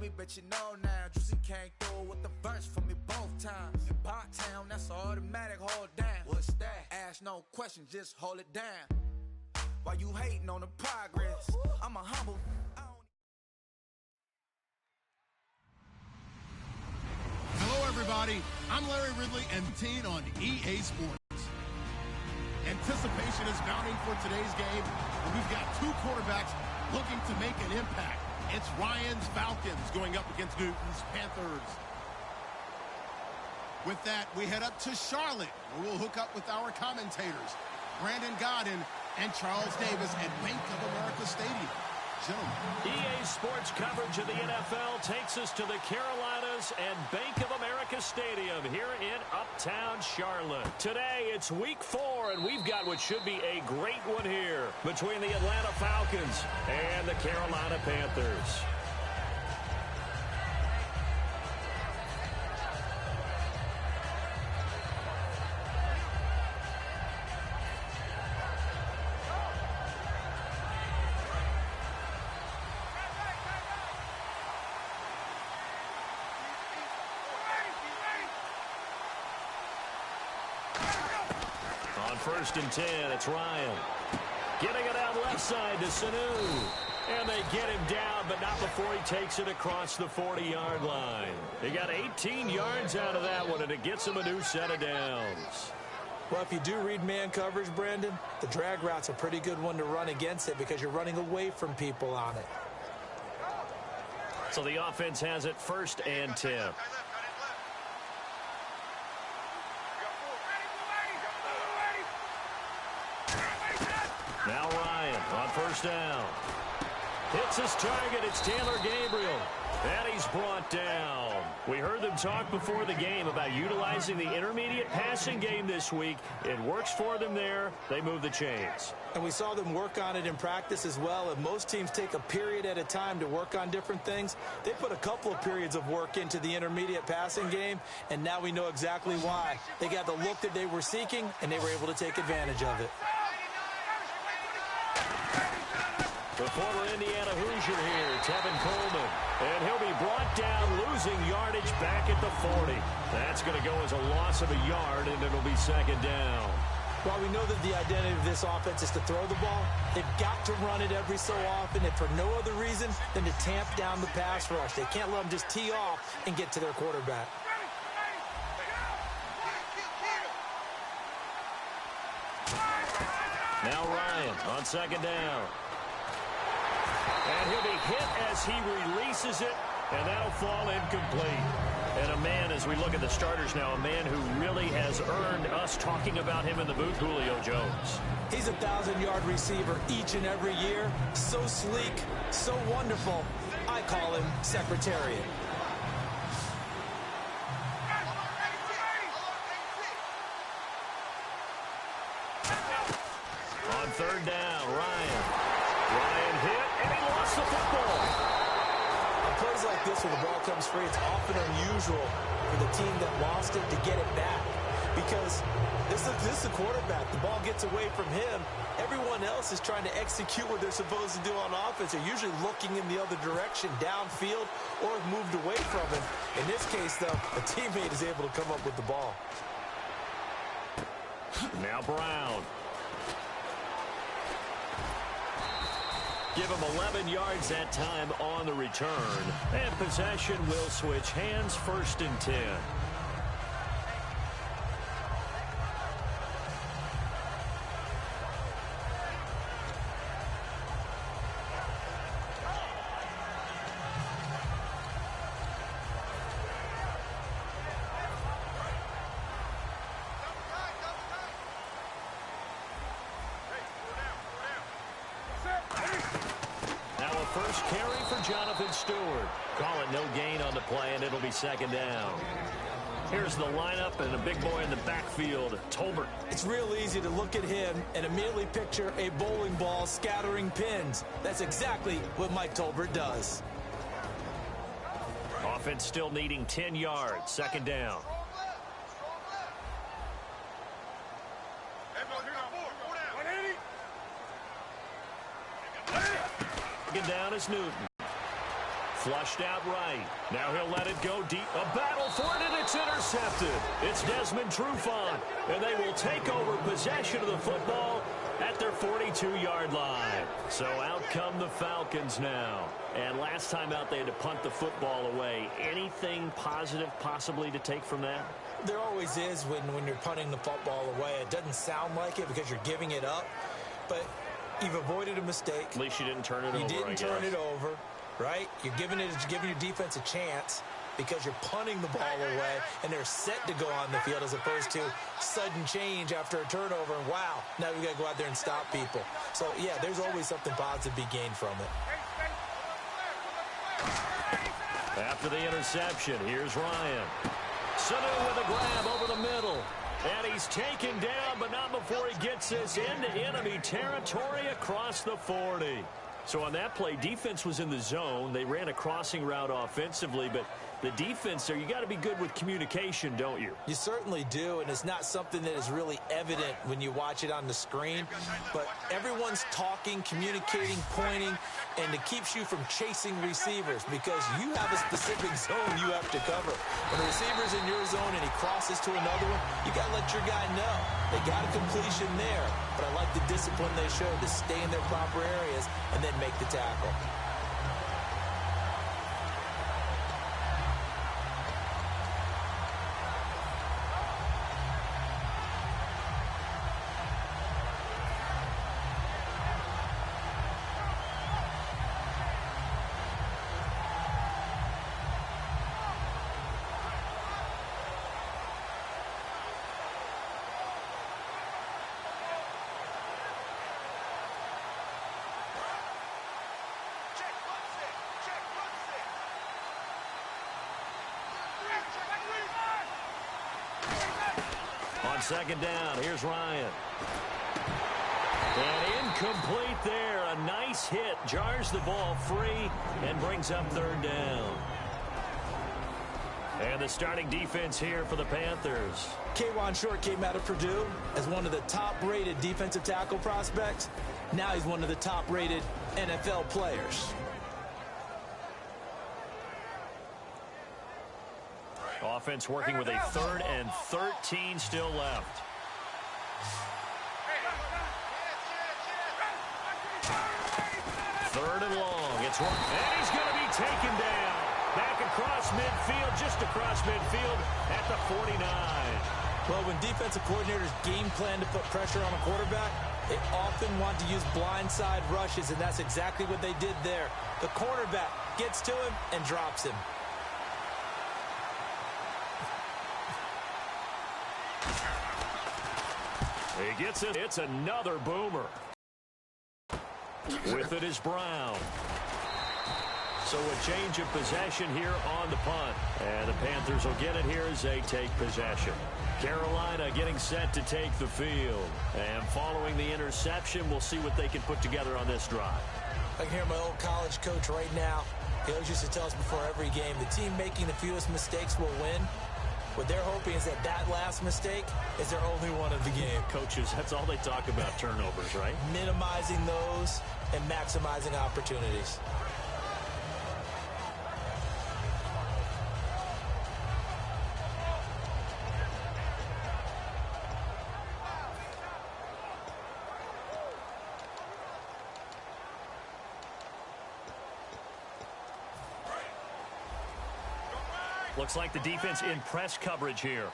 me, but you know now. Juicy came through with the verse for me both times. In Bot-town, that's automatic, hold down. What's that? Ask no question, just hold it down. While you hating on the progress, I'm a humble. Hello, everybody. I'm Larry Ridley and Teen on EA Sports. Anticipation is mounting for today's game, and we've got two quarterbacks looking to make an impact. It's Ryan's Falcons going up against Newton's Panthers. With that, we head up to Charlotte, where we'll hook up with our commentators, Brandon Godden and Charles Davis at Bank of America Stadium. Gentlemen. EA Sports coverage of the NFL takes us to the Carolinas and Bank of America Stadium here in Uptown Charlotte. Today, it's week 4, and we've got what should be a great one here between the Atlanta Falcons and the Carolina Panthers. On 1st and 10, it's Ryan. Getting it out left side to Sanu. And they get him down, but not before he takes it across the 40-yard line. He got 18 yards out of that one, and it gets him a new set of downs. Well, if you do read man coverage, Brandon, the drag route's a pretty good one to run against it because you're running away from people on it. So the offense has it 1st and 10. Now Ryan on 1st down. Hits his target. It's Taylor Gabriel. And he's brought down. We heard them talk before the game about utilizing the intermediate passing game this week. It works for them there. They move the chains. And we saw them work on it in practice as well. And most teams take a period at a time to work on different things. They put a couple of periods of work into the intermediate passing game, and now we know exactly why. They got the look that they were seeking, and they were able to take advantage of it. The former Indiana Hoosier here, Tevin Coleman. And he'll be brought down, losing yardage back at the 40. That's going to go as a loss of a yard, and it'll be 2nd down. While we know that the identity of this offense is to throw the ball, they've got to run it every so often, and for no other reason than to tamp down the pass rush. They can't let them just tee off and get to their quarterback. Now Ryan on 2nd down. And he'll be hit as he releases it, and that'll fall incomplete. And a man, as we look at the starters now, a man who really has earned us talking about him in the booth, Julio Jones. He's a 1,000-yard receiver each and every year. So sleek, so wonderful. I call him Secretariat. On 3rd down, Ryan hit, and he lost the football. On plays like this where the ball comes free, it's often unusual for the team that lost it to get it back. Because this is the quarterback. The ball gets away from him. Everyone else is trying to execute what they're supposed to do on offense. They're usually looking in the other direction, downfield, or have moved away from him. In this case, though, a teammate is able to come up with the ball. Now Brown. Give him 11 yards that time on the return. And possession will switch hands, 1st and 10. First carry for Jonathan Stewart. Call it no gain on the play, and it'll be 2nd down. Here's the lineup and a big boy in the backfield, Tolbert. It's real easy to look at him and immediately picture a bowling ball scattering pins. That's exactly what Mike Tolbert does. Offense still needing 10 yards, 2nd down. Down is Newton. Flushed out right. Now he'll let it go deep. A battle for it, and it's intercepted. It's Desmond Trufant, and they will take over possession of the football at their 42-yard line. So out come the Falcons now. And last time out, they had to punt the football away. Anything positive possibly to take from that? There always is when you're punting the football away. It doesn't sound like it because you're giving it up, but you've avoided a mistake. At least you didn't turn it over, You didn't turn it over, right? You're giving your defense a chance because you're punting the ball away, and they're set to go on the field as opposed to sudden change after a turnover, and wow, now we got to go out there and stop people. So, yeah, there's always something positive to be gained from it. After the interception, here's Ryan. Sanu with a grab over the middle. And he's taken down, but not before he gets this into enemy territory across the 40. So on that play, defense was in the zone. They ran a crossing route offensively, but the defense there, you got to be good with communication, don't you? You certainly do, and it's not something that is really evident when you watch it on the screen. But everyone's talking, communicating, pointing, and it keeps you from chasing receivers because you have a specific zone you have to cover. When the receiver's in your zone and he crosses to another one, you got to let your guy know. They got a completion there, but I like the discipline they showed to stay in their proper areas and then make the tackle. Second down, here's Ryan. And incomplete there. A nice hit. Jars the ball free and brings up third down. And the starting defense here for the Panthers. K'Wan Short came out of Purdue as one of the top-rated defensive tackle prospects. Now he's one of the top-rated NFL players. Offense working with a 3rd and 13 still left. Third and long. It's one. And he's going to be taken down. Back across midfield, just across midfield at the 49. Well, when defensive coordinators game plan to put pressure on a quarterback, they often want to use blindside rushes, and that's exactly what they did there. The cornerback gets to him and drops him. He gets it. It's another boomer. With it is Brown. So a change of possession here on the punt. And the Panthers will get it here as they take possession. Carolina getting set to take the field. And following the interception, we'll see what they can put together on this drive. I can hear my old college coach right now. He always used to tell us before every game, the team making the fewest mistakes will win. What they're hoping is that last mistake is their only one of the game. Coaches, that's all they talk about, turnovers, right? Minimizing those and maximizing opportunities. Looks like the defense in press coverage here.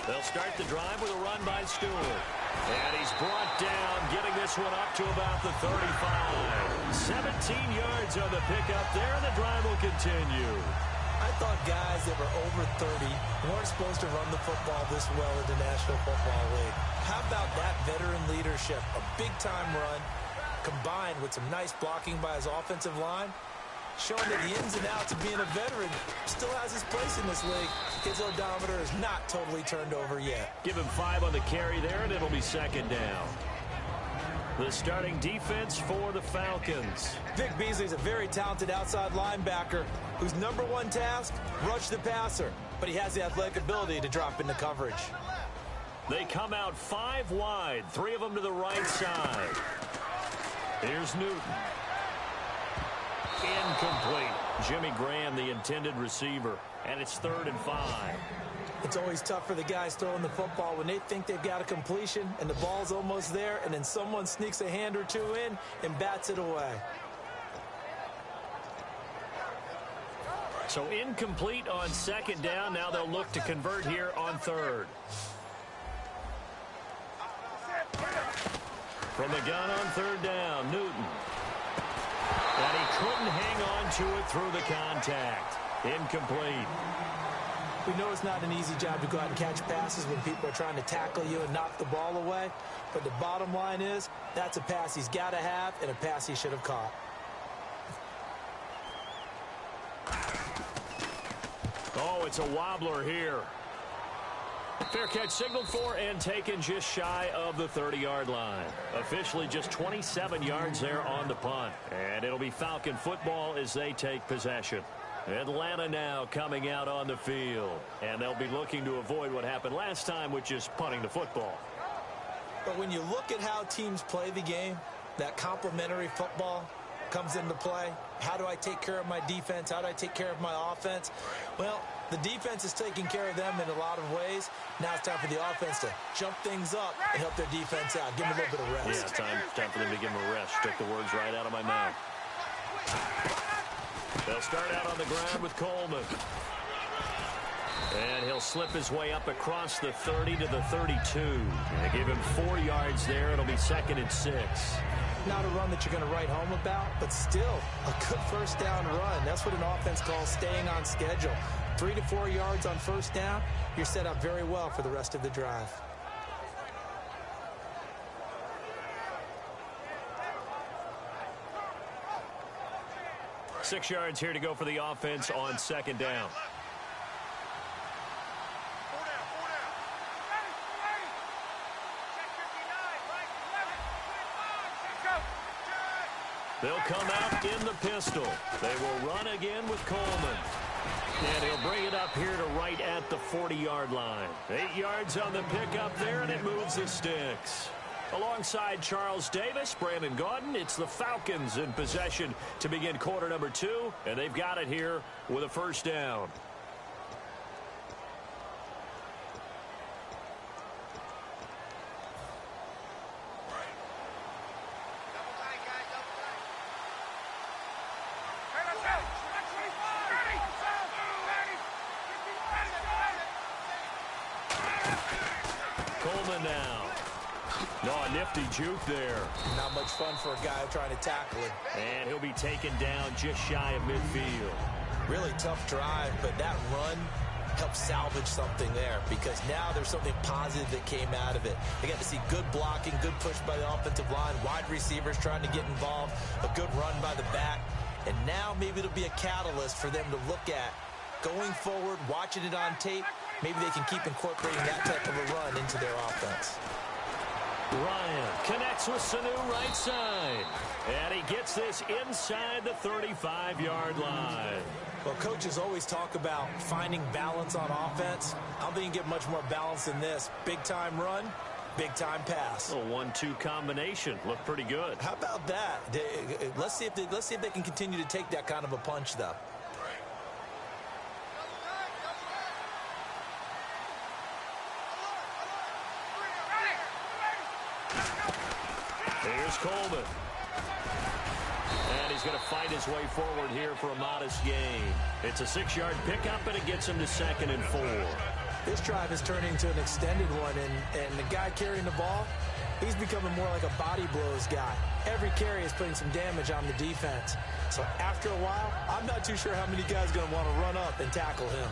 They'll start the drive with a run by Stewart. And he's brought down, getting this one up to about the 35. 17 yards on the pickup there, and the drive will continue. I thought guys that were over 30 weren't supposed to run the football this well in the National Football League. How about that veteran leadership? A big-time run combined with some nice blocking by his offensive line, showing that the ins and outs of being a veteran still has his place in this league. His odometer is not totally turned over yet. Give him 5 on the carry there, and it'll be second down. The starting defense for the Falcons. Vic Beasley's a very talented outside linebacker whose #1 task, rush the passer. But he has the athletic ability to drop into coverage. They come out 5 wide, 3 of them to the right side. Here's Newton. Incomplete. Jimmy Graham, the intended receiver. And it's 3rd and 5. It's always tough for the guys throwing the football when they think they've got a completion and the ball's almost there, and then someone sneaks a hand or two in and bats it away. So incomplete on 2nd down. Now they'll look to convert here on 3rd. From the gun on 3rd down, Newton. And he couldn't hang on to it through the contact. Incomplete. We know it's not an easy job to go out and catch passes when people are trying to tackle you and knock the ball away. But the bottom line is, that's a pass he's got to have and a pass he should have caught. Oh, it's a wobbler here. Fair catch signaled for and taken just shy of the 30-yard line. Officially just 27 yards there on the punt. And it'll be Falcon football as they take possession. Atlanta now coming out on the field. And they'll be looking to avoid what happened last time, which is punting the football. But when you look at how teams play the game, that complementary football comes into play. How do I take care of my defense? How do I take care of my offense? Well, the defense is taking care of them in a lot of ways. Now it's time for the offense to jump things up and help their defense out. Give them a little bit of rest. Yeah, time for them to give them a rest. Took the words right out of my mouth. They'll start out on the ground with Coleman. And he'll slip his way up across the 30 to the 32. They give him 4 yards there. It'll be 2nd and 6. Not a run that you're going to write home about, but still a good 1st down run. That's what an offense calls staying on schedule. 3 to 4 yards on 1st down, you're set up very well for the rest of the drive. Six yards here to go for the offense on 2nd down. They'll come out in the pistol. They will run again with Coleman. And he'll bring it up here to right at the 40-yard line. 8 yards on the pickup there, and it moves the sticks. Alongside Charles Davis, Brandon Gaudin, it's the Falcons in possession to begin quarter number 2, and they've got it here with a 1st down. Coleman now. No, a nifty juke there. Not much fun for a guy trying to tackle him. And he'll be taken down just shy of midfield. Really tough drive, but that run helped salvage something there because now there's something positive that came out of it. They got to see good blocking, good push by the offensive line, wide receivers trying to get involved, a good run by the back. And now maybe it'll be a catalyst for them to look at going forward, watching it on tape. Maybe they can keep incorporating that type of a run into their offense. Ryan connects with Sanu right side. And he gets this inside the 35-yard line. Well, coaches always talk about finding balance on offense. I don't think you can get much more balance than this. Big-time run, big-time pass. A 1-2 combination. Looked pretty good. How about that? Let's see if they can continue to take that kind of a punch, though. Here's Coleman. And he's going to fight his way forward here for a modest gain. It's a 6-yard pickup, and it gets him to 2nd and 4. This drive has turned into an extended one, and the guy carrying the ball, he's becoming more like a body blows guy. Every carry is putting some damage on the defense. So after a while, I'm not too sure how many guys are going to want to run up and tackle him.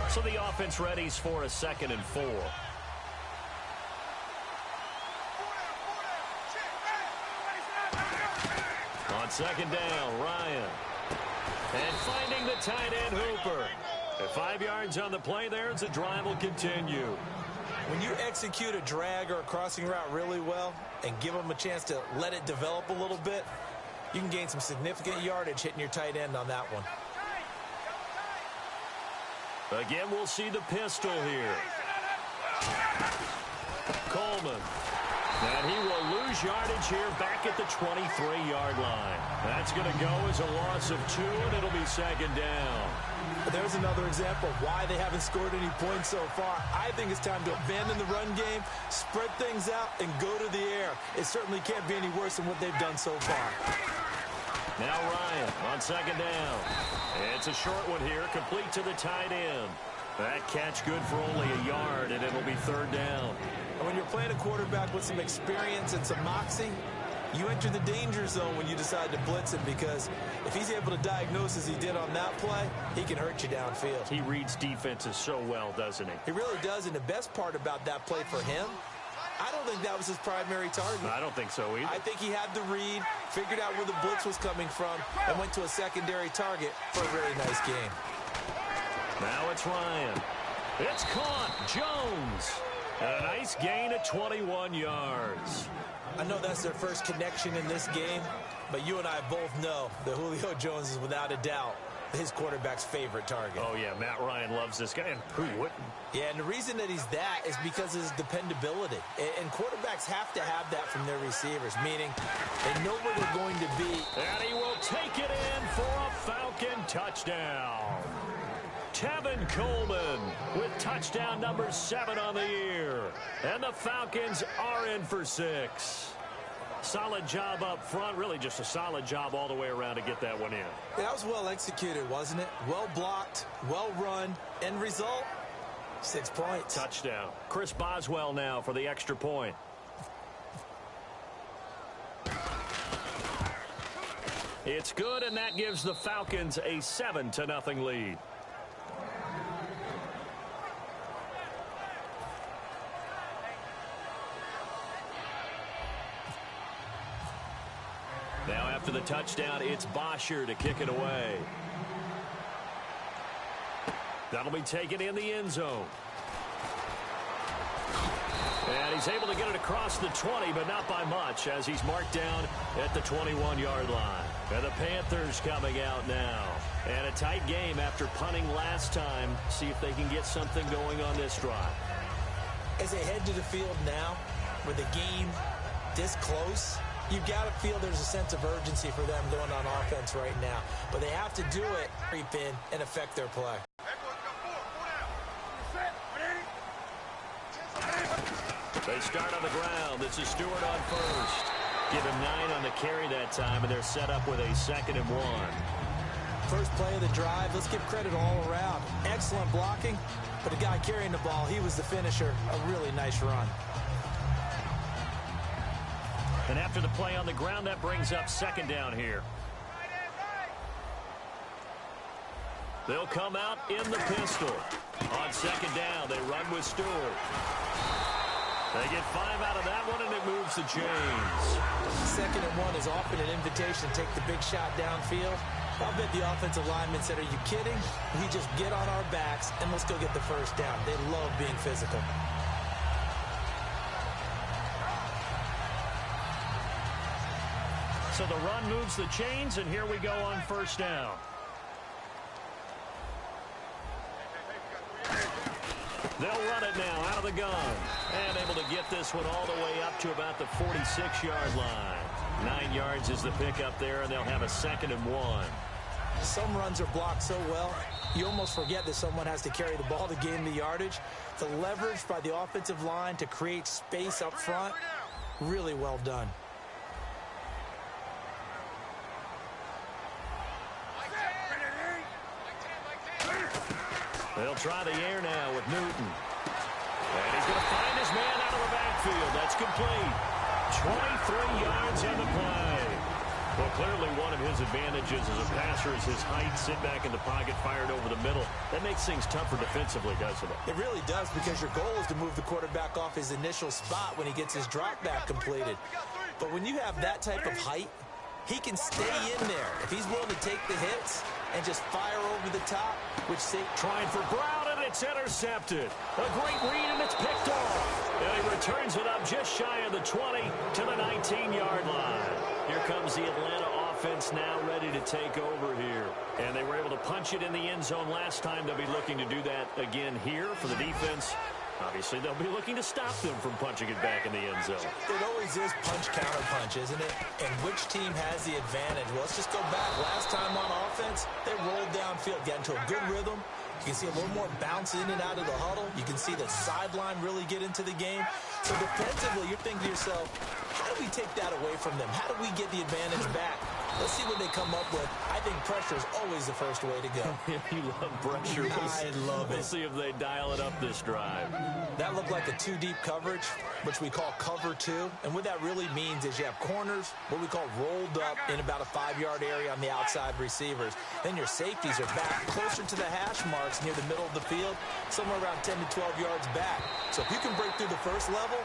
So the offense readies for a 2nd and 4. On 2nd down, Ryan. And finding the tight end, Hooper. At 5 yards on the play there, the drive will continue. When you execute a drag or a crossing route really well and give them a chance to let it develop a little bit, you can gain some significant yardage hitting your tight end on that one. Again, we'll see the pistol here. Coleman. And he will lose yardage here back at the 23-yard line. That's going to go as a loss of 2, and it'll be second down. There's another example of why they haven't scored any points so far. I think it's time to abandon the run game, spread things out, and go to the air. It certainly can't be any worse than what they've done so far. Now Ryan on second down. It's a short one here, complete to the tight end. That catch good for only a yard, and it'll be third down. And when you're playing a quarterback with some experience and some moxie, you enter the danger zone when you decide to blitz him, because if he's able to diagnose as he did on that play, he can hurt you downfield. He reads defenses so well, doesn't he? He really does, and the best part about that play for him, I don't think that was his primary target. I don't think so either. I think he had the read, figured out where the blitz was coming from, and went to a secondary target for a really nice game. Now it's Ryan. It's caught. Jones. And a nice gain of 21 yards. I know that's their first connection in this game, but you and I both know that Julio Jones is without a doubt his quarterback's favorite target. Oh, yeah, Matt Ryan loves this guy, and who wouldn't? Yeah, and the reason that he's that is because of his dependability. And quarterbacks have to have that from their receivers, meaning they know where they're going to be. And he will take it in for a Falcon touchdown. Tevin Coleman with touchdown number 7 on the year. And the Falcons are in for 6. Solid job up front, really just a solid job all the way around to get that one in. That was well executed, wasn't it? Well blocked, well run, end result, 6 points. Touchdown. Chris Boswell now for the extra point. It's good, and that gives the Falcons a 7-0 lead. Now after the touchdown, it's Bosher to kick it away. That'll be taken in the end zone. And he's able to get it across the 20, but not by much, as he's marked down at the 21-yard line. And the Panthers coming out now. And a tight game after punting last time. See if they can get something going on this drive. As they head to the field now, with the game this close, you've got to feel there's a sense of urgency for them going on offense right now. But they have to do it, creep in, and affect their play. They start on the ground. This is Stewart on first. Give him 9 on the carry that time, and they're set up with a 2nd and 1. First play of the drive, let's give credit all around. Excellent blocking, but the guy carrying the ball, he was the finisher. A really nice run. And after the play on the ground, that brings up 2nd down here. They'll come out in the pistol. On 2nd down, they run with Stewart. They get 5 out of that one, and it moves the chains. 2nd and 1 is often an invitation to take the big shot downfield. I'll bet the offensive lineman said, are you kidding? We just get on our backs, and let's go get the first down. They love being physical. So the run moves the chains, and here we go on 1st down. They'll run it now out of the gun. And able to get this one all the way up to about the 46-yard line. 9 yards is the pickup there, and they'll have a 2nd and 1. Some runs are blocked so well, you almost forget that someone has to carry the ball to gain the yardage. The leverage by the offensive line to create space up front, really well done. They'll try the air now with Newton. And he's going to find his man out of the backfield. That's complete. 23 yards in the play. Well, clearly one of his advantages as a passer is his height. Sit back in the pocket, fired over the middle. That makes things tougher defensively, doesn't it? It really does, because your goal is to move the quarterback off his initial spot when he gets his drop back completed. But when you have that type of height, he can stay in there. If he's willing to take the hits and just fire over the top, which trying for Brown, and it's intercepted. A great read, and it's picked off. And he returns it up just shy of the 20 to the 19-yard line. Here comes the Atlanta offense now ready to take over here. And they were able to punch it in the end zone last time. They'll be looking to do that again here for the defense. Obviously, they'll be looking to stop them from punching it back in the end zone. It always is punch-counter-punch, isn't it? And which team has the advantage? Well, let's just go back. Last time on offense, they rolled downfield, got into a good rhythm. You can see a little more bounce in and out of the huddle. You can see the sideline really get into the game. So defensively, you're thinking to yourself, how do we take that away from them? How do we get the advantage back? Let's see what they come up with. I think pressure is always the first way to go. You love pressure. I love it. We'll see if they dial it up this drive. That looked like a two-deep coverage, which we call cover two. And what that really means is you have corners, what we call rolled up in about a 5-yard area on the outside receivers. Then your safeties are back closer to the hash marks near the middle of the field, somewhere around 10 to 12 yards back. So if you can break through the first level,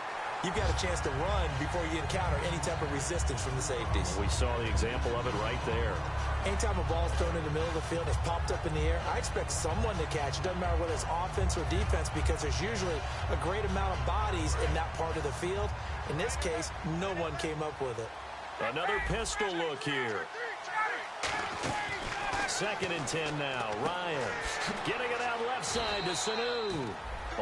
you've got a chance to run before you encounter any type of resistance from the safeties. We saw the example of it right there. Anytime a ball's thrown in the middle of the field, it's popped up in the air, I expect someone to catch. It doesn't matter whether it's offense or defense because there's usually a great amount of bodies in that part of the field. In this case, no one came up with it. Another pistol look here. 2nd and 10 now. Ryan getting it out left side to Sanu.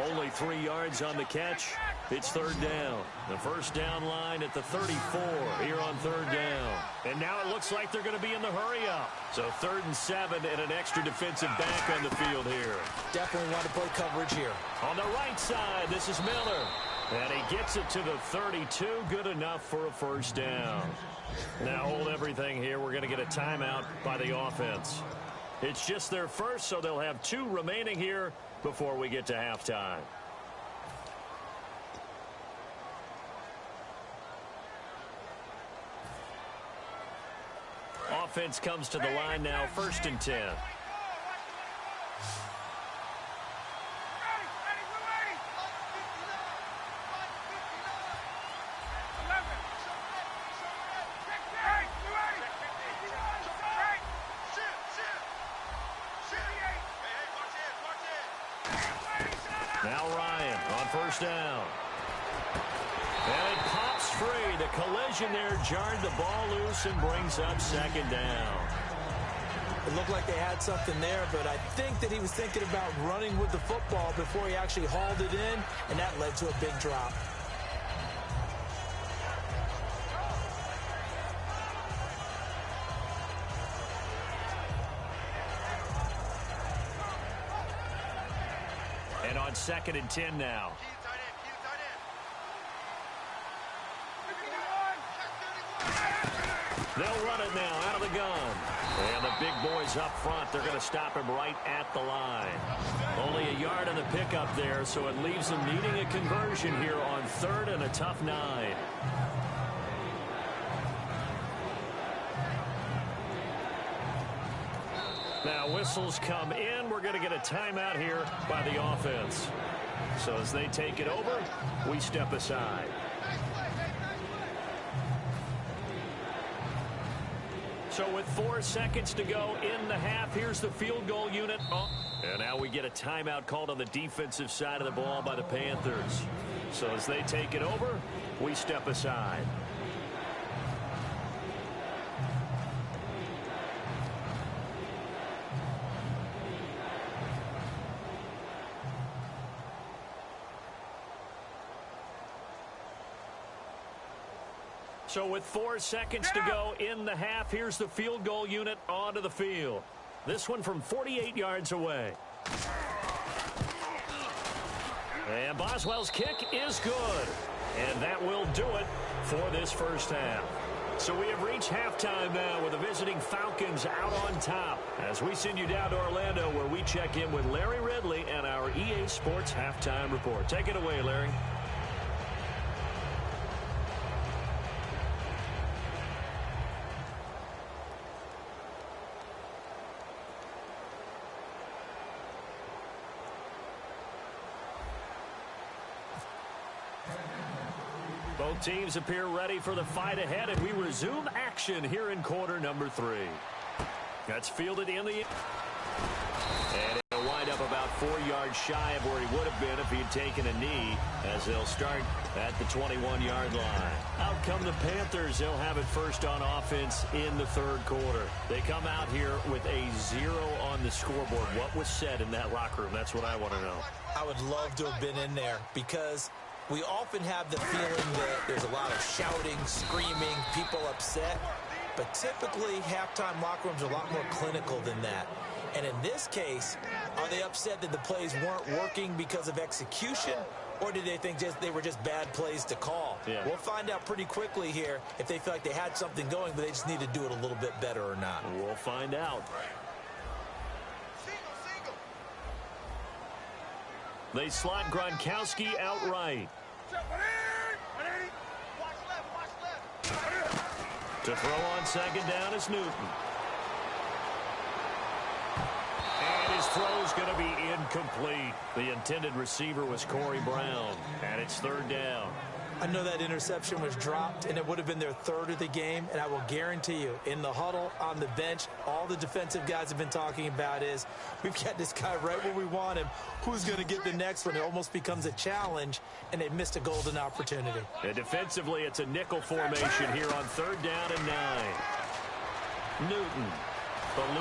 Only 3 yards on the catch. It's 3rd down. The first down line at the 34 here on 3rd down. And now it looks like they're going to be in the hurry-up. So 3rd and 7 and an extra defensive back on the field here. Definitely want to play coverage here. On the right side, this is Miller. And he gets it to the 32. Good enough for a first down. Now hold everything here. We're going to get a timeout by the offense. It's just their first, so they'll have 2 remaining here before we get to halftime. Offense comes to the line now, 1st and 10. Now Ryan on 1st down. And it pops free. The collision there jarred the ball loose and brings up 2nd down. It looked like they had something there, but I think that he was thinking about running with the football before he actually hauled it in, and that led to a big drop. And on 2nd and 10 now. They'll run it now out of the gun. And the big boys up front, they're going to stop him right at the line. Only a yard on the pickup there, so it leaves them needing a conversion here on 3rd and a tough 9. Now whistles come in. We're going to get a timeout here by the offense. So as they take it over, we step aside. So with 4 seconds to go in the half, here's the field goal unit. And now we get a timeout called on the defensive side of the ball by the Panthers. So as they take it over, we step aside. So with 4 seconds to go in the half, here's the field goal unit onto the field. This one from 48 yards away. And Boswell's kick is good. And that will do it for this first half. So we have reached halftime now with the visiting Falcons out on top. As we send you down to Orlando where we check in with Larry Ridley and our EA Sports Halftime Report. Take it away, Larry. Both teams appear ready for the fight ahead, and we resume action here in quarter number 3. That's fielded in the... And it'll wind up about 4 yards shy of where he would have been if he had taken a knee, as they'll start at the 21-yard line. Out come the Panthers. They'll have it first on offense in the 3rd quarter. They come out here with a 0 on the scoreboard. What was said in that locker room? That's what I want to know. I would love to have been in there because we often have the feeling that there's a lot of shouting, screaming, people upset. But typically, halftime locker rooms are a lot more clinical than that. And in this case, are they upset that the plays weren't working because of execution? Or did they think they were just bad plays to call? Yeah. We'll find out pretty quickly here if they feel like they had something going, but they just need to do it a little bit better or not. We'll find out. They slot Gronkowski outright. To throw on second down is Newton. And his throw's going to be incomplete. The intended receiver was Corey Brown. And it's third down. I know that interception was dropped, and it would have been their third of the game. And I will guarantee you, in the huddle, on the bench, all the defensive guys have been talking about is, we've got this guy right where we want him. Who's going to get the next one? It almost becomes a challenge, and they missed a golden opportunity. And defensively, it's a nickel formation here on third down and 9. Newton. And a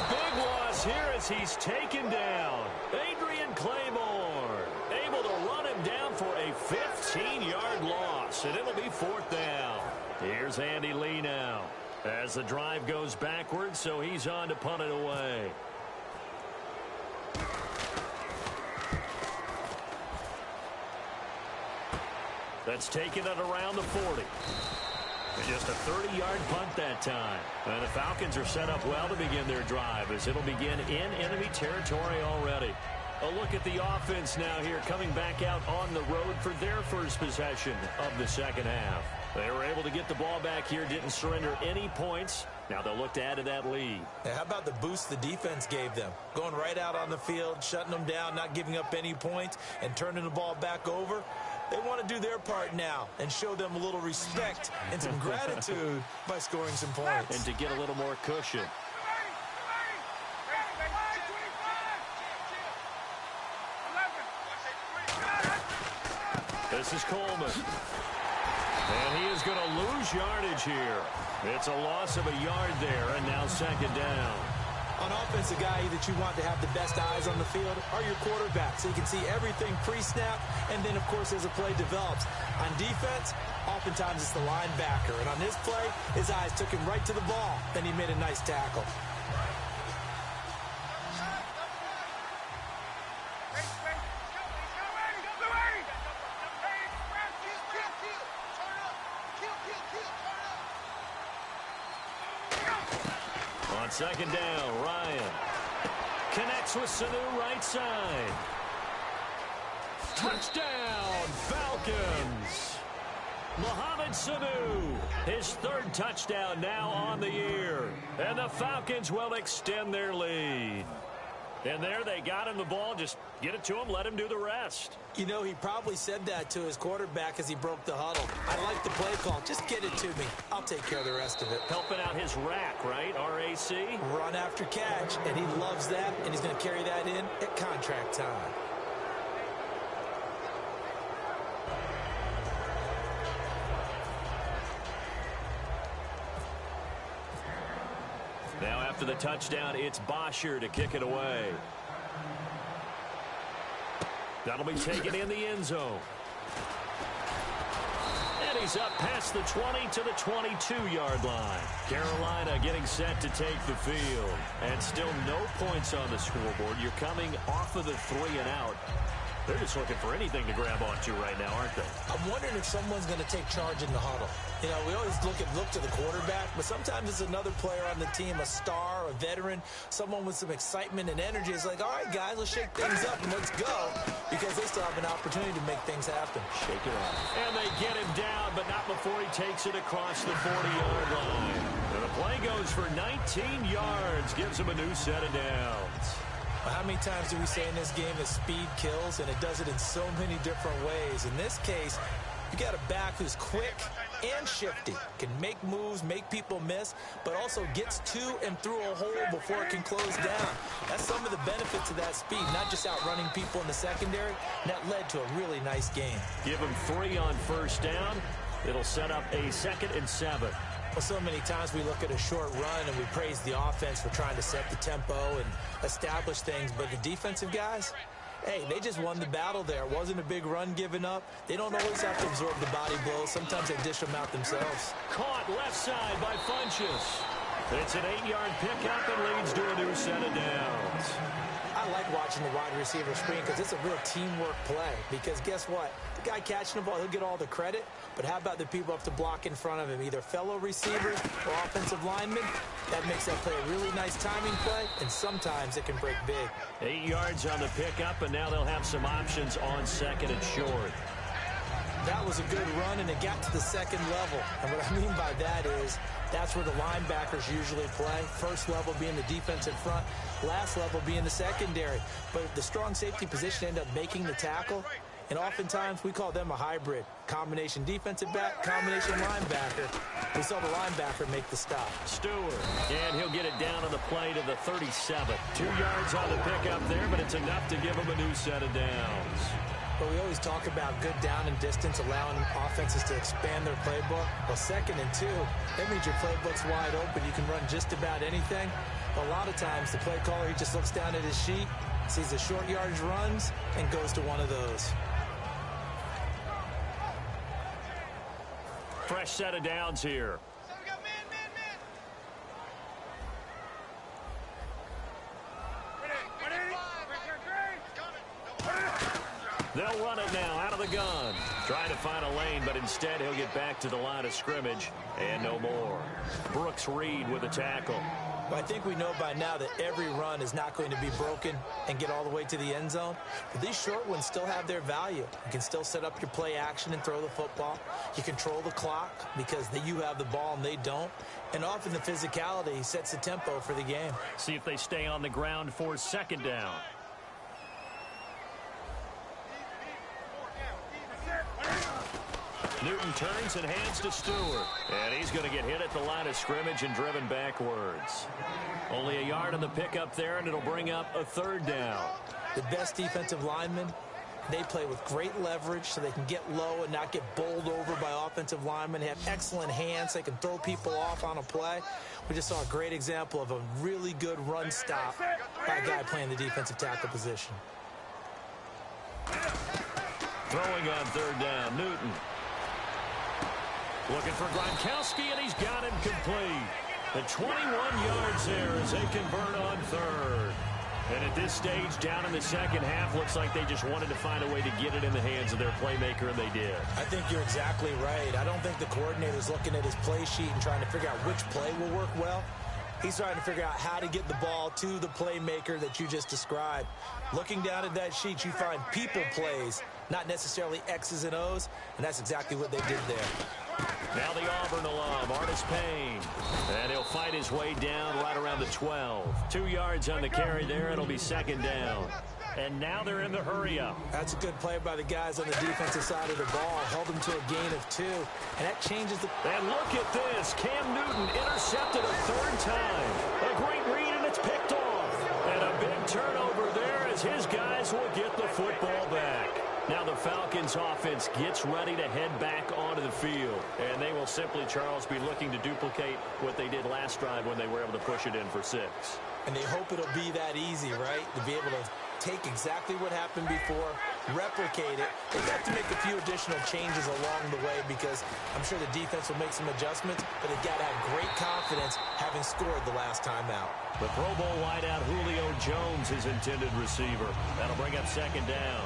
big loss here as he's taken down. Adrian Claymore able to run him down for a 15-yard loss, and it'll be fourth down. Here's Andy Lee now as the drive goes backwards, so he's on to punt it away. That's taken it around the 40. Just a 30-yard punt that time. And the Falcons are set up well to begin their drive as it'll begin in enemy territory already. A look at the offense now here coming back out on the road for their first possession of the second half. They were able to get the ball back here, didn't surrender any points. Now they'll look to add to that lead. Now, how about the boost the defense gave them? Going right out on the field, shutting them down, not giving up any points, and turning the ball back over. They want to do their part now and show them a little respect and some gratitude by scoring some points. And to get a little more cushion. This is Coleman. And he is going to lose yardage here. It's a loss of a yard there, and now second down. On offense, the guy that you want to have the best eyes on the field are your quarterbacks, so you can see everything pre-snap, and then, of course, as the play develops. On defense, oftentimes it's the linebacker, and on this play, his eyes took him right to the ball, and he made a nice tackle. Second down, Ryan connects with Sanu right side. Touchdown, Falcons. Mohamed Sanu, his third touchdown now on the year. And the Falcons will extend their lead. And there they got him the ball. Just get it to him, let him do the rest. You know, he probably said that to his quarterback as he broke the huddle. I like the play call. Just get it to me. I'll take care of the rest of it. Helping out his rack, right? RAC? Run after catch, and he loves that, and he's going to carry that in at contract time. Now after the touchdown, it's Bosher to kick it away. That'll be taken in the end zone. And he's up past the 20 to the 22-yard line. Carolina getting set to take the field. And still no points on the scoreboard. You're coming off of the 3 and out. They're just looking for anything to grab onto right now, aren't they? I'm wondering if someone's going to take charge in the huddle. You know, we always look to the quarterback, but sometimes it's another player on the team, a star, a veteran, someone with some excitement and energy. It's like, all right, guys, let's shake things up and let's go, because they still have an opportunity to make things happen. Shake it up. And they get him down, but not before he takes it across the 40-yard line. And the play goes for 19 yards, gives him a new set of downs. How many times do we say in this game that speed kills, and it does it in so many different ways? In this case, you got a back who's quick and shifty, can make moves, make people miss, but also gets to and through a hole before it can close down. That's some of the benefits of that speed, not just outrunning people in the secondary. And that led to a really nice game. Give him 3 on first down. It'll set up a 2nd and 7. Well, so many times we look at a short run and we praise the offense for trying to set the tempo and establish things, but the defensive guys, Hey, they just won the battle there. It wasn't a big run given up. They don't always have to absorb the body blows. Sometimes they dish them out themselves. Caught left side by Funchess. It's an 8-yard pickup and leads to a new set of downs. I like watching the wide receiver screen because it's a real teamwork play. Because guess what? The guy catching the ball, he'll get all the credit. But how about the people up to block in front of him? Either fellow receivers or offensive linemen. That makes that play a really nice timing play, and sometimes it can break big. 8 yards on the pickup, and now they'll have some options on second and short. That was a good run, and it got to the second level. And what I mean by that is that's where the linebackers usually play. First level being the defensive front, last level being the secondary. But the strong safety position ended up making the tackle, and oftentimes we call them a hybrid. Combination defensive back, combination linebacker. We saw the linebacker make the stop. Stewart, and he'll get it down on the play to the 37. 2 yards on the pickup there, but it's enough to give him a new set of downs. But we always talk about good down and distance, allowing offenses to expand their playbook. Well, 2nd and 2, that means your playbook's wide open. You can run just about anything. But a lot of times, the play caller, he just looks down at his sheet, sees the short yardage runs, and goes to one of those. Fresh set of downs here. They'll run it now out of the gun. Trying to find a lane, but instead he'll get back to the line of scrimmage and no more. Brooks Reed with a tackle. Well, I think we know by now that every run is not going to be broken and get all the way to the end zone. But these short ones still have their value. You can still set up your play action and throw the football. You control the clock because you have the ball and they don't. And often the physicality sets the tempo for the game. See if they stay on the ground for second down. Newton turns and hands to Stewart. And he's going to get hit at the line of scrimmage and driven backwards. Only a yard on the pickup there, and it'll bring up a third down. The best defensive linemen, they play with great leverage so they can get low and not get bowled over by offensive linemen. They have excellent hands. They can throw people off on a play. We just saw a great example of a really good run stop by a guy playing the defensive tackle position. Throwing on third down, Newton. Looking for Gronkowski, and he's got him complete. The 21 yards there as they convert on third. And at this stage, down in the second half, looks like they just wanted to find a way to get it in the hands of their playmaker, and they did. I think you're exactly right. I don't think the coordinator's looking at his play sheet and trying to figure out which play will work well. He's trying to figure out how to get the ball to the playmaker that you just described. Looking down at that sheet, you find people plays, not necessarily X's and O's, and that's exactly what they did there. Now the Auburn alum, Artis Payne. And he'll fight his way down right around the 12. 2 yards on the carry there. It'll be second down. And now they're in the hurry-up. That's a good play by the guys on the defensive side of the ball. Held them to a gain of 2. And that changes the... And look at this. Cam Newton intercepted a third time. A great read, and it's picked off. And a big turnover there as his guys will get the football back. Now the Falcons offense gets ready to head back onto the field. And they will simply, Charles, be looking to duplicate what they did last drive when they were able to push it in for 6. And they hope it'll be that easy, right? To be able to take exactly what happened before, replicate it. They've got to make a few additional changes along the way because I'm sure the defense will make some adjustments, but they've got to have great confidence having scored the last time out. The Pro Bowl wideout Julio Jones is intended receiver. That'll bring up second down.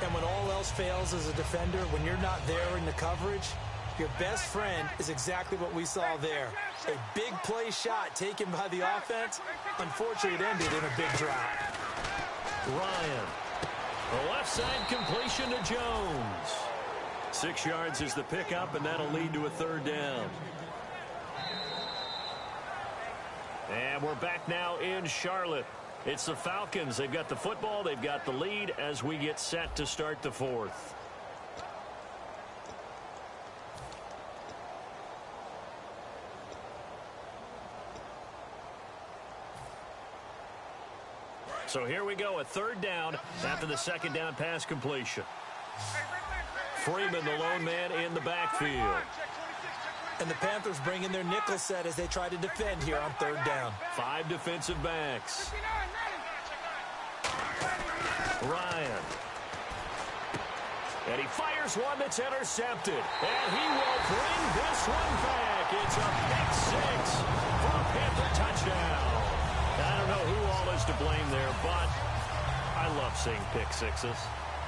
And when all else fails as a defender, when you're not there in the coverage, your best friend is exactly what we saw there. A big play shot taken by the offense. Unfortunately, it ended in a big drop. Ryan. The left side completion to Jones. 6 yards is the pickup, and that'll lead to a third down. And we're back now in Charlotte. It's the Falcons. They've got the football. They've got the lead as we get set to start the fourth. So here we go, a third down after the second down pass completion. Freeman, the lone man in the backfield. And the Panthers bring in their nickel set as they try to defend here on third down. 5 defensive backs. Ryan. And he fires one that's intercepted. And he will bring this one back. It's a pick six for a Panther touchdown. I don't know who all is to blame there, but I love seeing pick sixes.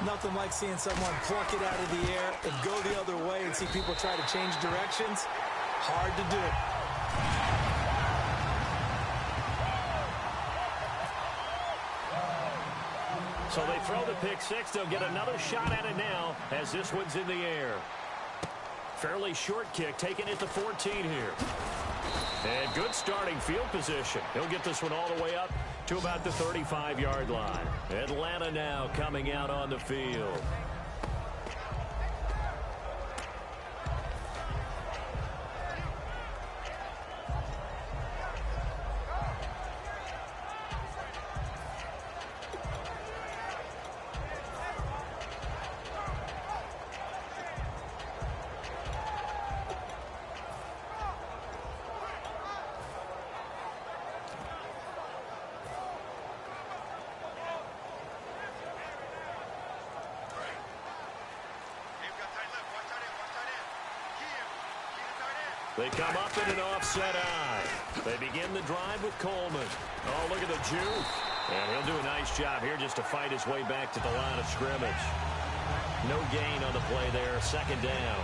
Nothing like seeing someone pluck it out of the air and go the other way and see people try to change directions. Hard to do. So they throw the pick six. They'll get another shot at it now as this one's in the air. Fairly short kick, taking it to 14 here. And good starting field position. He'll get this one all the way up to about the 35-yard line. Atlanta now coming out on the field. They come up in an offset eye. They begin the drive with Coleman. Oh, look at the juke. And he'll do a nice job here just to fight his way back to the line of scrimmage. No gain on the play there. Second down.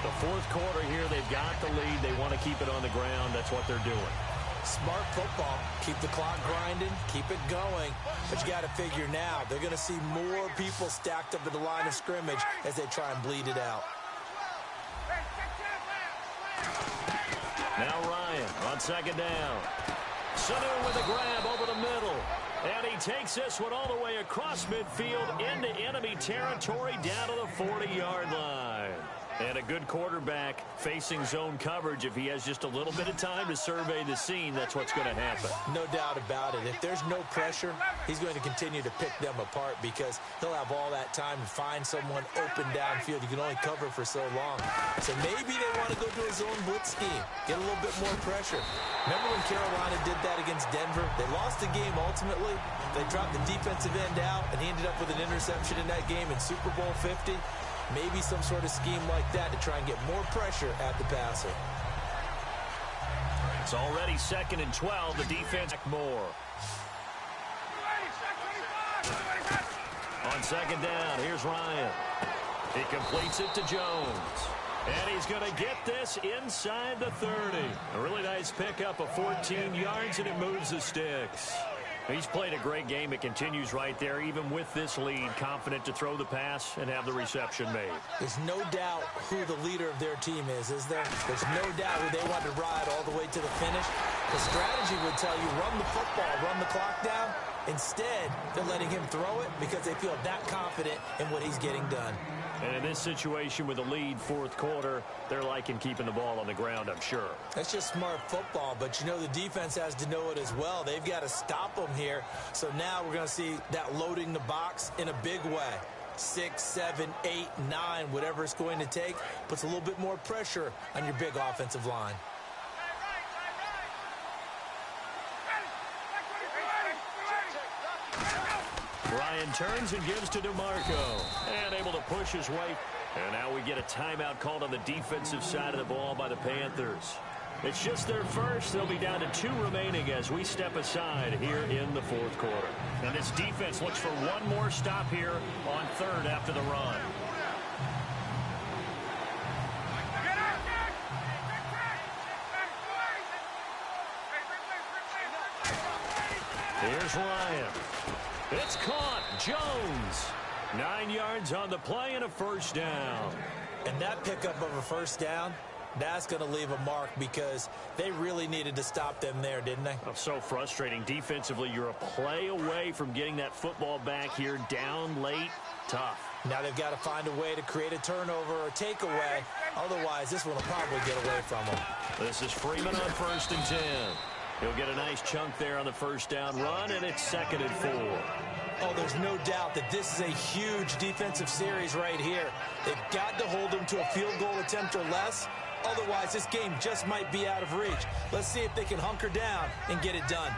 The fourth quarter here, they've got the lead. They want to keep it on the ground. That's what they're doing. Smart football. Keep the clock grinding. Keep it going. But you got to figure now, they're going to see more people stacked up at the line of scrimmage as they try and bleed it out. Now Ryan on second down. Sanu with a grab over the middle. And he takes this one all the way across midfield into enemy territory down to the 40-yard line. And a good quarterback facing zone coverage. If he has just a little bit of time to survey the scene, that's what's going to happen. No doubt about it. If there's no pressure, he's going to continue to pick them apart because he'll have all that time to find someone open downfield. You can only cover for so long. So maybe they want to go to a zone blitz scheme, get a little bit more pressure. Remember when Carolina did that against Denver? They lost the game ultimately. They dropped the defensive end out, and he ended up with an interception in that game in Super Bowl 50. Maybe some sort of scheme like that to try and get more pressure at the passer. It's already 2nd and 12. The defense more. On second down, here's Ryan. He completes it to Jones. And he's going to get this inside the 30. A really nice pickup of 14 yards, and it moves the sticks. He's played a great game. It continues right there, even with this lead, confident to throw the pass and have the reception made. There's no doubt who the leader of their team is there? There's no doubt who they want to ride all the way to the finish. The strategy would tell you run the football, run the clock down. Instead, they're letting him throw it because they feel that confident in what he's getting done. And in this situation with a lead fourth quarter, they're liking keeping the ball on the ground, I'm sure. That's just smart football, but you know the defense has to know it as well. They've got to stop them here. So now we're going to see that loading the box in a big way. 6, 7, 8, 9, whatever it's going to take, puts a little bit more pressure on your big offensive line. Ryan turns and gives to DeMarco. And able to push his way. And now we get a timeout called on the defensive side of the ball by the Panthers. It's just their first. They'll be down to 2 remaining as we step aside here in the fourth quarter. And this defense looks for one more stop here on third after the run. Here's Ryan. It's caught. Jones. 9 yards on the play and a first down. And that pickup of a first down, that's going to leave a mark because they really needed to stop them there, didn't they? Oh, so frustrating. Defensively, you're a play away from getting that football back here down late. Tough. Now they've got to find a way to create a turnover or takeaway. Otherwise, this one will probably get away from them. This is Freeman on 1st and 10. He'll get a nice chunk there on the first down run, and it's 2nd and 4. Oh, there's no doubt that this is a huge defensive series right here. They've got to hold them to a field goal attempt or less. Otherwise, this game just might be out of reach. Let's see if they can hunker down and get it done.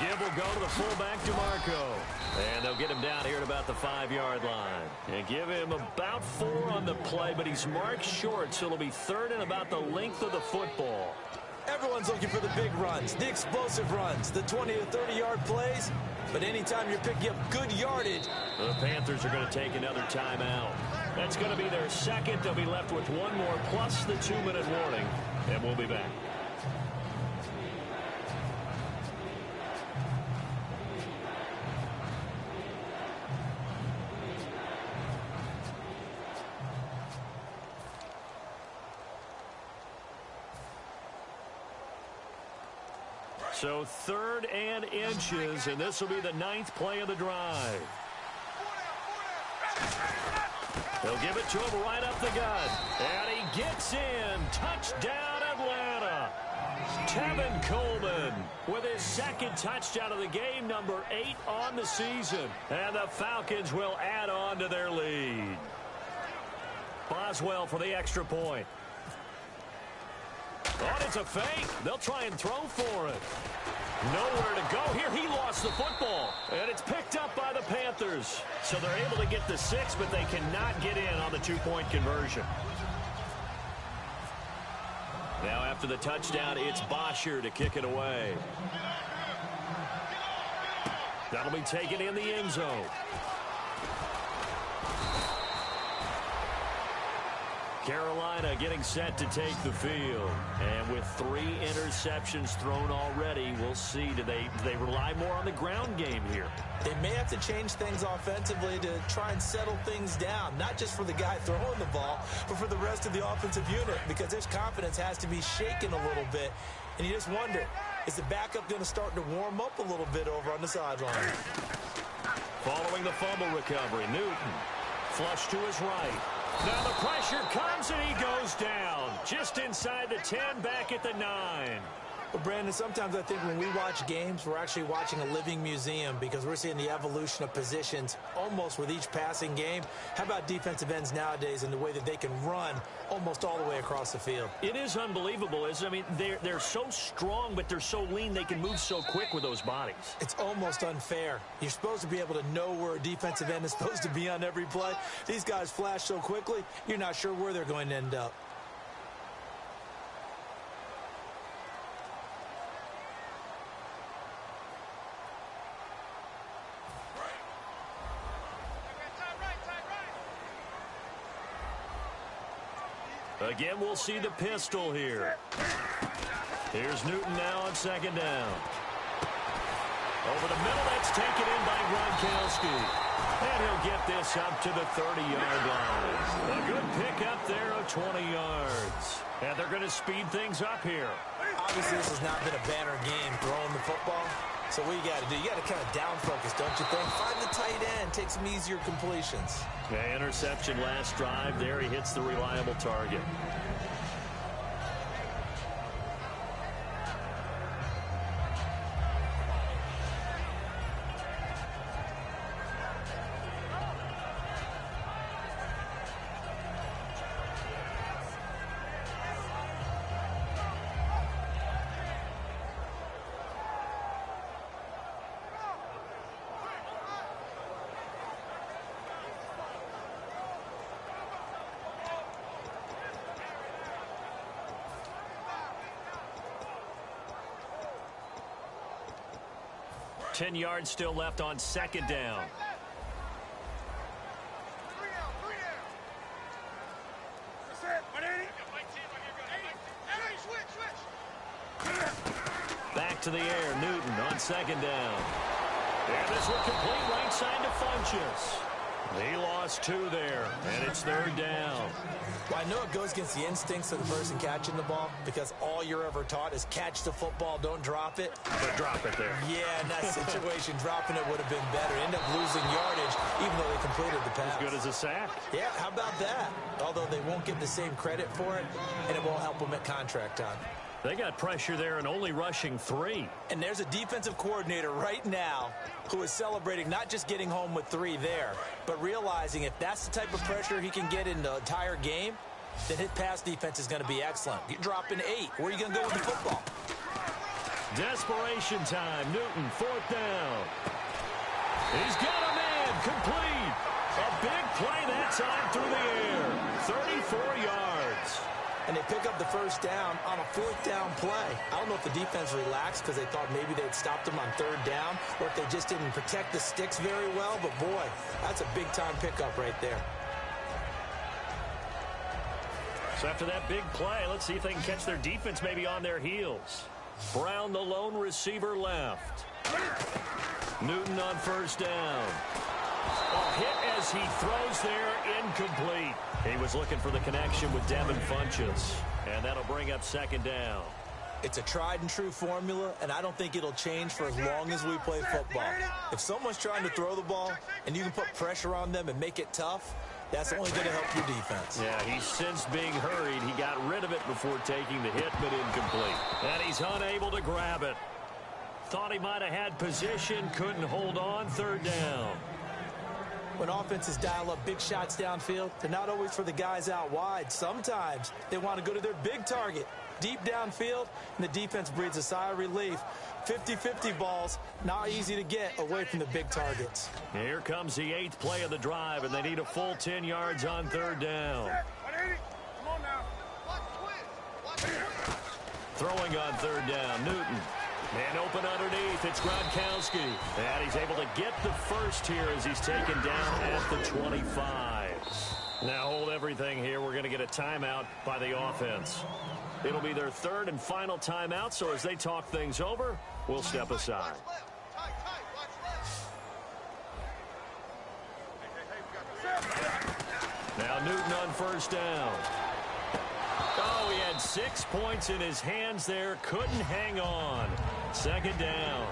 give will go to the fullback, DeMarco. And they'll get him down here at about the 5-yard line. And give him about 4 on the play, but he's marked short, so it'll be 3rd and about the length of the football. Everyone's looking for the big runs, the explosive runs, the 20 to 30-yard plays. But anytime you're picking up good yardage. The Panthers are going to take another timeout. That's going to be their second. They'll be left with 1 more plus the 2-minute warning. And we'll be back. So 3rd and inches, and this will be the 9th play of the drive. They'll give it to him right up the gut. And he gets in. Touchdown, Atlanta. Tevin Coleman with his 2nd touchdown of the game, number 8 on the season. And the Falcons will add on to their lead. Boswell for the extra point. Oh, it's a fake. They'll try and throw for it. Nowhere to go here. He lost the football. And it's picked up by the Panthers. So they're able to get the 6, but they cannot get in on the 2-point conversion. Now after the touchdown, it's Bosher to kick it away. That'll be taken in the end zone. Carolina getting set to take the field. And with 3 interceptions thrown already, we'll see. Do they rely more on the ground game here? They may have to change things offensively to try and settle things down, not just for the guy throwing the ball, but for the rest of the offensive unit, because his confidence has to be shaken a little bit. And you just wonder, is the backup going to start to warm up a little bit over on the sideline? Following the fumble recovery, Newton flush to his right. Now the pressure comes and he goes down. Just inside the 10, back at the 9. Well, Brandon, sometimes I think when we watch games, we're actually watching a living museum because we're seeing the evolution of positions almost with each passing game. How about defensive ends nowadays and the way that they can run almost all the way across the field? It is unbelievable, isn't it? I mean, they're so strong, but they're so lean. They can move so quick with those bodies. It's almost unfair. You're supposed to be able to know where a defensive end is supposed to be on every play. These guys flash so quickly, you're not sure where they're going to end up. Again, we'll see the pistol here. Here's Newton now on 2nd down. Over the middle, that's taken in by Gronkowski. And he'll get this up to the 30-yard line. A good pickup there of 20 yards. And they're going to speed things up here. Obviously, this has not been a banner game throwing the football. So what you got to do, you got to kind of down focus, don't you think? Find the tight end, take some easier completions. Okay, interception last drive. There he hits the reliable target. Ten yards still left on 2nd down. Back to the air, Newton on 2nd down. And this will complete right side to Funchess. He lost 2 there, and it's 3rd down. Well, I know it goes against the instincts of the person catching the ball because all you're ever taught is catch the football, don't drop it. But drop it there. Yeah, in that situation, dropping it would have been better. End up losing yardage, even though they completed the pass. As good as a sack. Yeah, how about that? Although they won't get the same credit for it, and it won't help them at contract time. They got pressure there and only rushing 3. And there's a defensive coordinator right now who is celebrating not just getting home with 3 there, but realizing if that's the type of pressure he can get in the entire game, then his pass defense is going to be excellent. You're dropping 8. Where are you going to go with the football? Desperation time. Newton, 4th down. He's got a man. Complete. A big play that time through the air. 34 yards. And they pick up the first down on a 4th down play. I don't know if the defense relaxed because they thought maybe they'd stopped them on 3rd down, or if they just didn't protect the sticks very well. But, boy, that's a big-time pickup right there. So after that big play, let's see if they can catch their defense maybe on their heels. Brown, the lone receiver, left. Newton on 1st down. A hit as he throws there, incomplete. He was looking for the connection with Devin Funchess, and that'll bring up 2nd down. It's a tried-and-true formula, and I don't think it'll change for as long as we play football. If someone's trying to throw the ball and you can put pressure on them and make it tough, that's only going to help your defense. Yeah, he's since being hurried. He got rid of it before taking the hit, but incomplete. And he's unable to grab it. Thought he might have had position, couldn't hold on, 3rd down. When offenses dial up big shots downfield, they're not always for the guys out wide. Sometimes they want to go to their big target, deep downfield, and the defense breathes a sigh of relief. 50-50 balls, not easy to get away from the big targets. Here comes the 8th play of the drive, and they need a full 10 yards on 3rd down. Throwing on 3rd down, Newton. Man open underneath, it's Gronkowski. And he's able to get the first here as he's taken down at the 25. Now hold everything here. We're going to get a timeout by the offense. It'll be their 3rd and final timeout, so as they talk things over, we'll step aside. Now Newton on 1st down. Oh, he had 6 points in his hands there. Couldn't hang on. 2nd down.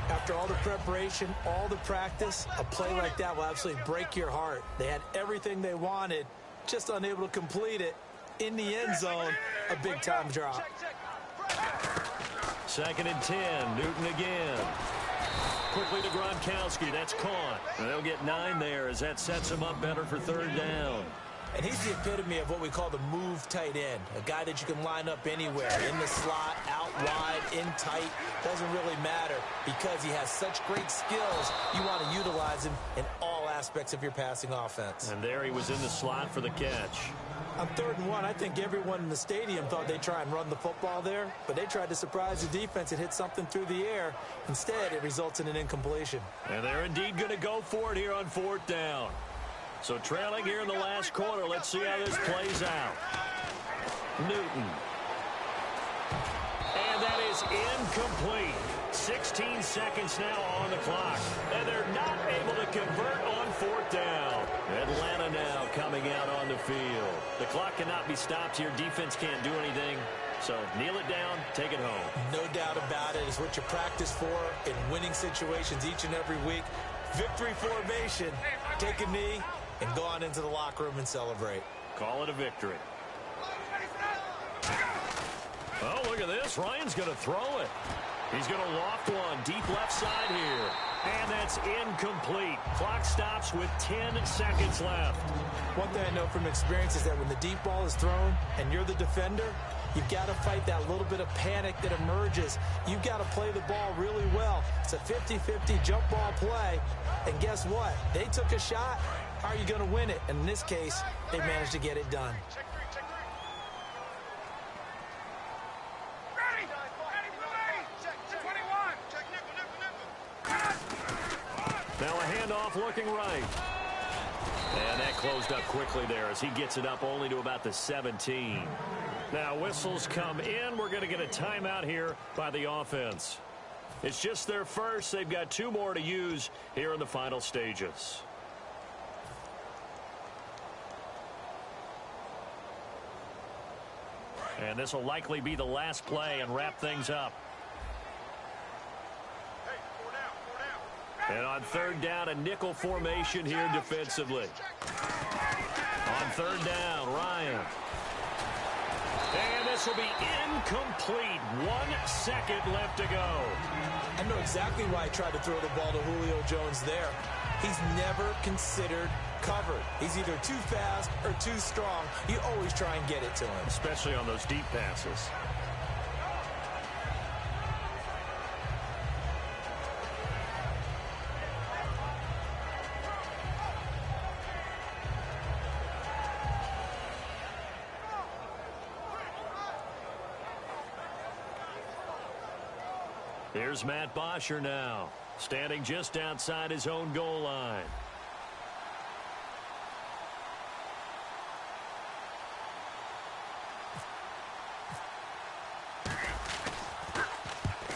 After all the preparation, all the practice, a play like that will absolutely break your heart. They had everything they wanted, just unable to complete it. In the end zone, a big-time drop. 2nd and 10. Newton again. Quickly to Gronkowski. That's caught. They'll get 9 there as that sets him up better for 3rd down. And he's the epitome of what we call the move tight end, a guy that you can line up anywhere, in the slot, out wide, in tight. Doesn't really matter because he has such great skills. You want to utilize him in all aspects of your passing offense. And there he was in the slot for the catch. On 3rd and 1, I think everyone in the stadium thought they'd try and run the football there, but they tried to surprise the defense and hit something through the air. Instead, it results in an incompletion. And they're indeed going to go for it here on 4th down. So trailing here in the last quarter, let's see how this plays out. Newton. And that is incomplete. 16 seconds now on the clock. And they're not able to convert on 4th down. Atlanta now coming out on the field. The clock cannot be stopped here. Defense can't do anything. So kneel it down, take it home. No doubt about it. It's what you practice for in winning situations each and every week. Victory formation. Take a knee and go on into the locker room and celebrate. Call it a victory. Oh, look at this. Ryan's going to throw it. He's going to loft one deep left side here. And that's incomplete. Clock stops with 10 seconds left. One thing I know from experience is that when the deep ball is thrown and you're the defender, you've got to fight that little bit of panic that emerges. You've got to play the ball really well. It's a 50-50 jump ball play. And guess what? They took a shot. Are you going to win it? And in this case, they managed to get it done. Now a handoff looking right. And that closed up quickly there as he gets it up only to about the 17. Now whistles come in. We're going to get a timeout here by the offense. It's just their first. They've got 2 more to use here in the final stages. And this will likely be the last play and wrap things up. And on 3rd down, a nickel formation here defensively. On 3rd down, Ryan. And this will be incomplete. 1 second left to go. I know exactly why I tried to throw the ball to Julio Jones there. He's never considered covered. He's either too fast or too strong. You always try and get it to him. Especially on those deep passes. Here's Matt Bosher now, standing just outside his own goal line.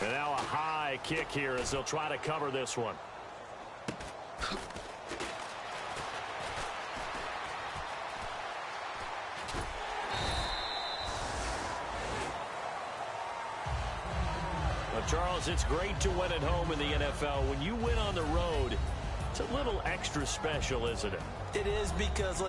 And now a high kick here as they'll try to cover this one. Well, Charles, it's great to win at home in the NFL. When you win on the road, it's a little extra special, isn't it? It is, because